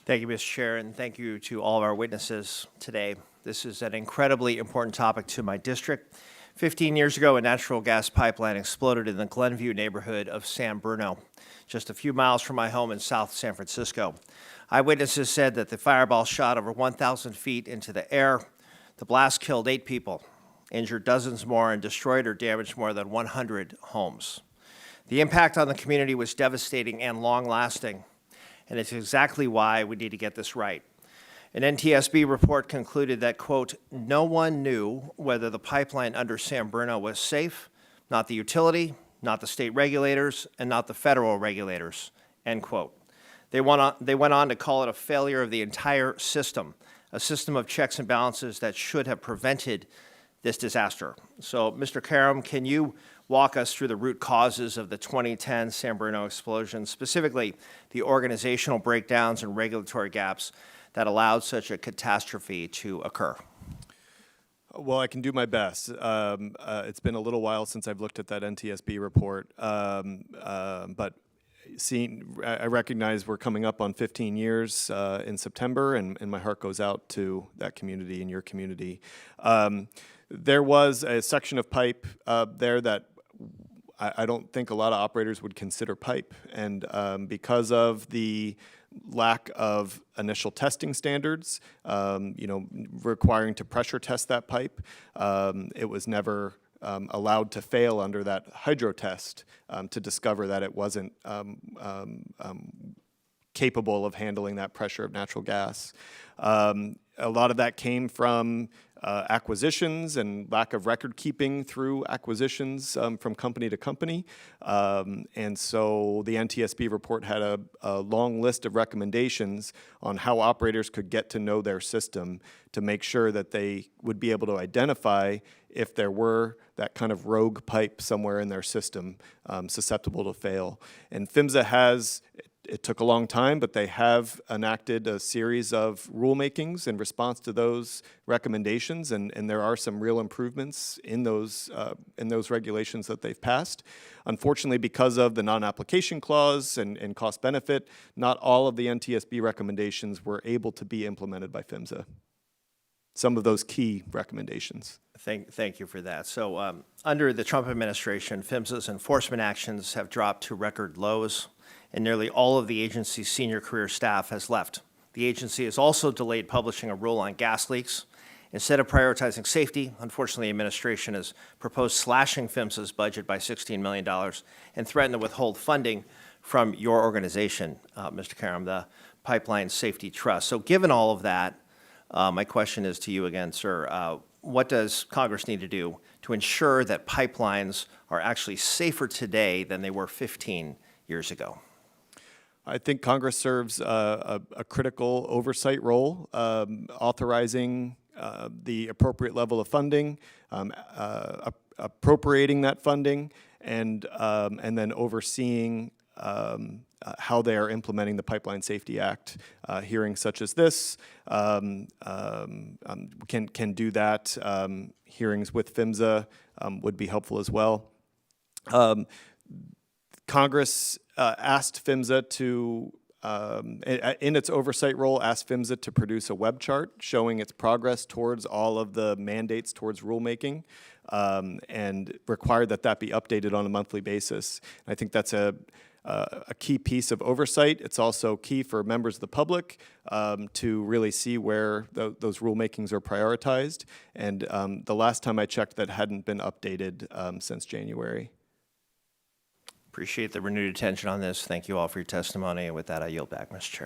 Thank you, Mr. Chair, and thank you to all of our witnesses today. This is an incredibly important topic to my district. 15 years ago, a natural gas pipeline exploded in the Glenview neighborhood of San Bruno, just a few miles from my home in South San Francisco. Eyewitnesses said that the fireball shot over 1,000 feet into the air. The blast killed 8 people, injured dozens more, and destroyed or damaged more than 100 homes. The impact on the community was devastating and long-lasting, and it's exactly why we need to get this right. An NTSB report concluded that, quote, no one knew whether the pipeline under San Bruno was safe, not the utility, not the state regulators, and not the federal regulators, end quote. They went on to call it a failure of the entire system, a system of checks and balances that should have prevented this disaster. So, Mr. Karam, can you walk us through the root causes of the 2010 San Bruno explosion, specifically the organizational breakdowns and regulatory gaps that allowed such a catastrophe to occur? Well, I can do my best. It's been a little while since I've looked at that NTSB report, but I recognize we're coming up on 15 years in September, and my heart goes out to that community and your community. There was a section of pipe there that I don't think a lot of operators would consider pipe, and because of the lack of initial testing standards, requiring to pressure test that pipe, it was never allowed to fail under that hydro test to discover that it wasn't capable of handling that pressure of natural gas. A lot of that came from acquisitions and lack of record keeping through acquisitions from company to company. And so the NTSB report had a long list of recommendations on how operators could get to know their system to make sure that they would be able to identify if there were that kind of rogue pipe somewhere in their system susceptible to fail. And PHMSA has, it took a long time, but they have enacted a series of rulemakings in response to those recommendations, and there are some real improvements in those regulations that they've passed. Unfortunately, because of the non-application clause and cost benefit, not all of the NTSB recommendations were able to be implemented by PHMSA. Some of those key recommendations. Thank you for that. So under the Trump administration, PHMSA's enforcement actions have dropped to record lows, and nearly all of the agency's senior career staff has left. The agency has also delayed publishing a rule on gas leaks. Instead of prioritizing safety, unfortunately, the administration has proposed slashing PHMSA's budget by $16 million and threatened to withhold funding from your organization, Mr. Karam, the Pipeline Safety Trust. So given all of that, my question is to you again, sir. What does Congress need to do to ensure that pipelines are actually safer today than they were 15 years ago? I think Congress serves a critical oversight role, authorizing the appropriate level of funding, appropriating that funding, and then overseeing how they are implementing the Pipeline Safety Act. Hearings such as this can do that. Hearings with PHMSA would be helpful as well. Congress asked PHMSA to, in its oversight role, asked PHMSA to produce a web chart showing its progress towards all of the mandates towards rulemaking, and required that be updated on a monthly basis. I think that's a key piece of oversight. It's also key for members of the public to really see where those rulemakings are prioritized. And the last time I checked, that hadn't been updated since January. Appreciate the renewed attention on this. Thank you all for your testimony. And with that, I yield back, Mr. Chair.